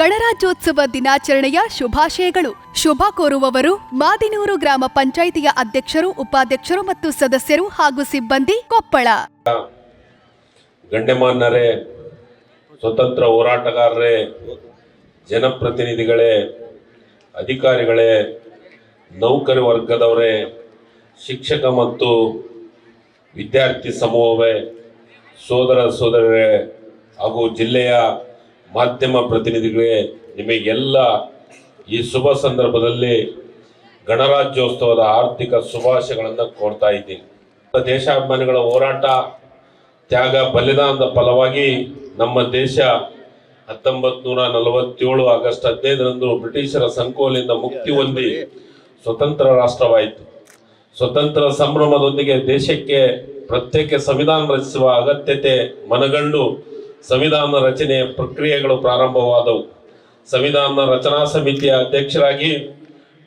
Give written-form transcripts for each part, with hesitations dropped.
ಗಣರಾಜ್ಯೋತ್ಸವ ದಿನಾಚರಣೆಯ ಶುಭಾಶಯಗಳು. ಶುಭ ಕೋರುವವರು ಮಾದಿನೂರು ಗ್ರಾಮ ಪಂಚಾಯಿತಿಯ ಅಧ್ಯಕ್ಷರು, ಉಪಾಧ್ಯಕ್ಷರು ಮತ್ತು ಸದಸ್ಯರು ಹಾಗೂ ಸಿಬ್ಬಂದಿ, ಕೊಪ್ಪಳ. ಗಣ್ಯಮಾನ್ಯರೇ, ಸ್ವತಂತ್ರ ಹೋರಾಟಗಾರರೇ, ಜನಪ್ರತಿನಿಧಿಗಳೇ, ಅಧಿಕಾರಿಗಳೇ, ನೌಕರಿ ವರ್ಗದವರೇ, ಶಿಕ್ಷಕ ಮತ್ತು ವಿದ್ಯಾರ್ಥಿ ಸಮೂಹವೇ, ಸೋದರ ಸೋದರರೇ ಹಾಗೂ ಜಿಲ್ಲೆಯ ಮಾಧ್ಯಮ ಪ್ರತಿನಿಧಿಗಳೇ, ನಿಮಗೆಲ್ಲ ಈ ಶುಭ ಸಂದರ್ಭದಲ್ಲಿ ಗಣರಾಜ್ಯೋತ್ಸವದ ಆರ್ಥಿಕ ಶುಭಾಶಯಗಳನ್ನು ಕೋರ್ತಾ ಇದ್ದೀನಿ. ದೇಶಾಭಿಮಾನಿಗಳ ಹೋರಾಟ, ತ್ಯಾಗ, ಬಲಿದಾನದ ಫಲವಾಗಿ ನಮ್ಮ ದೇಶ 1947 ಆಗಸ್ಟ್ 15ರಂದು ಬ್ರಿಟಿಷರ ಸಂಕೋಲೆಯಿಂದ ಮುಕ್ತಿ ಹೊಂದಿ ಸ್ವತಂತ್ರ ರಾಷ್ಟ್ರವಾಯಿತು. ಸ್ವತಂತ್ರ ಸಂಭ್ರಮದೊಂದಿಗೆ ದೇಶಕ್ಕೆ ಪ್ರತ್ಯೇಕ ಸಂವಿಧಾನ ರಚಿಸುವ ಅಗತ್ಯತೆ ಮನಗಂಡು ಸಂವಿಧಾನ ರಚನೆಯ ಪ್ರಕ್ರಿಯೆಗಳು ಪ್ರಾರಂಭವಾದವು. ಸಂವಿಧಾನ ರಚನಾ ಸಮಿತಿಯ ಅಧ್ಯಕ್ಷರಾಗಿ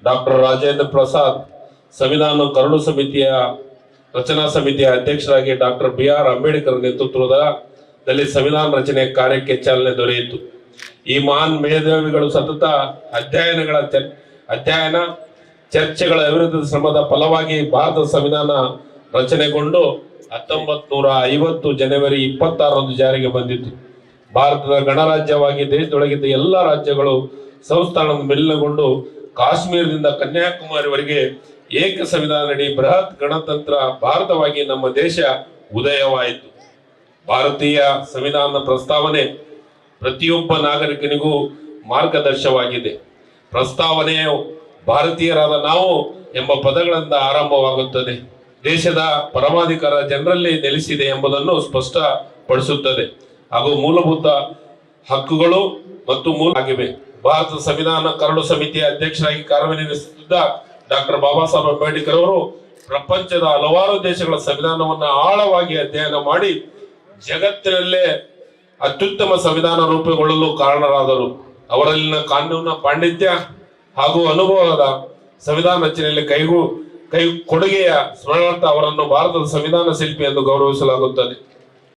ಡಾಕ್ಟರ್ ರಾಜೇಂದ್ರ ಪ್ರಸಾದ್, ಸಂವಿಧಾನ ಕರಡು ಸಮಿತಿಯ ರಚನಾ ಸಮಿತಿಯ ಅಧ್ಯಕ್ಷರಾಗಿ ಡಾಕ್ಟರ್ BR ಅಂಬೇಡ್ಕರ್ ನೇತೃತ್ವದಲ್ಲಿ ಸಂವಿಧಾನ ರಚನೆ ಕಾರ್ಯಕ್ಕೆ ಚಾಲನೆ ದೊರೆಯಿತು. ಈ ಮಹಾನ್ ಮೇಧಾವಿಗಳು ಸತತ ಅಧ್ಯಯನ ಚರ್ಚೆಗಳ ಅವಿರತ ಶ್ರಮದ ಫಲವಾಗಿ ಭಾರತ ಸಂವಿಧಾನ ರಚನೆಗೊಂಡು 1950 ಜನವರಿ 26ರಂದು ಜಾರಿಗೆ ಬಂದಿತ್ತು. ಭಾರತದ ಗಣರಾಜ್ಯವಾಗಿ ದೇಶದೊಳಗಿದ್ದ ಎಲ್ಲ ರಾಜ್ಯಗಳು ಸಂಸ್ಥಾನದ ವಿಲೀನಗೊಂಡು ಕಾಶ್ಮೀರದಿಂದ ಕನ್ಯಾಕುಮಾರಿವರೆಗೆ ಏಕ ಸಂವಿಧಾನದಡಿ ಬೃಹತ್ ಗಣತಂತ್ರ ಭಾರತವಾಗಿ ನಮ್ಮ ದೇಶ ಉದಯವಾಯಿತು. ಭಾರತೀಯ ಸಂವಿಧಾನದ ಪ್ರಸ್ತಾವನೆ ಪ್ರತಿಯೊಬ್ಬ ನಾಗರಿಕನಿಗೂ ಮಾರ್ಗದರ್ಶವಾಗಿದೆ. ಪ್ರಸ್ತಾವನೆಯು ಭಾರತೀಯರಾದ ನಾವು ಎಂಬ ಪದಗಳಿಂದ ಆರಂಭವಾಗುತ್ತದೆ. ದೇಶದ ಪರಮಾಧಿಕಾರ ಜನರಲ್ಲಿ ನೆಲೆಸಿದೆ ಎಂಬುದನ್ನು ಸ್ಪಷ್ಟಪಡಿಸುತ್ತದೆ ಹಾಗೂ ಮೂಲಭೂತ ಹಕ್ಕುಗಳು ಮತ್ತು ಮೂಲ ಆಗಿವೆ. ಭಾರತ ಸಂವಿಧಾನ ಕರಡು ಸಮಿತಿಯ ಅಧ್ಯಕ್ಷರಾಗಿ ಕಾರ್ಯನಿರ್ವಹಿಸುತ್ತಿದ್ದ ಡಾಕ್ಟರ್ ಬಾಬಾ ಸಾಹೇಬ್ ಅಂಬೇಡ್ಕರ್ ಅವರು ಪ್ರಪಂಚದ ಹಲವಾರು ದೇಶಗಳ ಸಂವಿಧಾನವನ್ನು ಆಳವಾಗಿ ಅಧ್ಯಯನ ಮಾಡಿ ಜಗತ್ತಿನಲ್ಲೇ ಅತ್ಯುತ್ತಮ ಸಂವಿಧಾನ ರೂಪುಗೊಳ್ಳಲು ಕಾರಣರಾದರು. ಅವರಲ್ಲಿನ ಕಾನೂನಿನ ಪಾಂಡಿತ್ಯ ಹಾಗೂ ಅನುಭವದ ಸಂವಿಧಾನ ರಚನೆಯಲ್ಲಿ ಕೈ ಕೊಡುಗೆಯ ಸ್ಮರಣಾರ್ಥ ಅವರನ್ನು ಭಾರತದ ಸಂವಿಧಾನ ಶಿಲ್ಪಿ ಎಂದು ಗೌರವಿಸಲಾಗುತ್ತದೆ.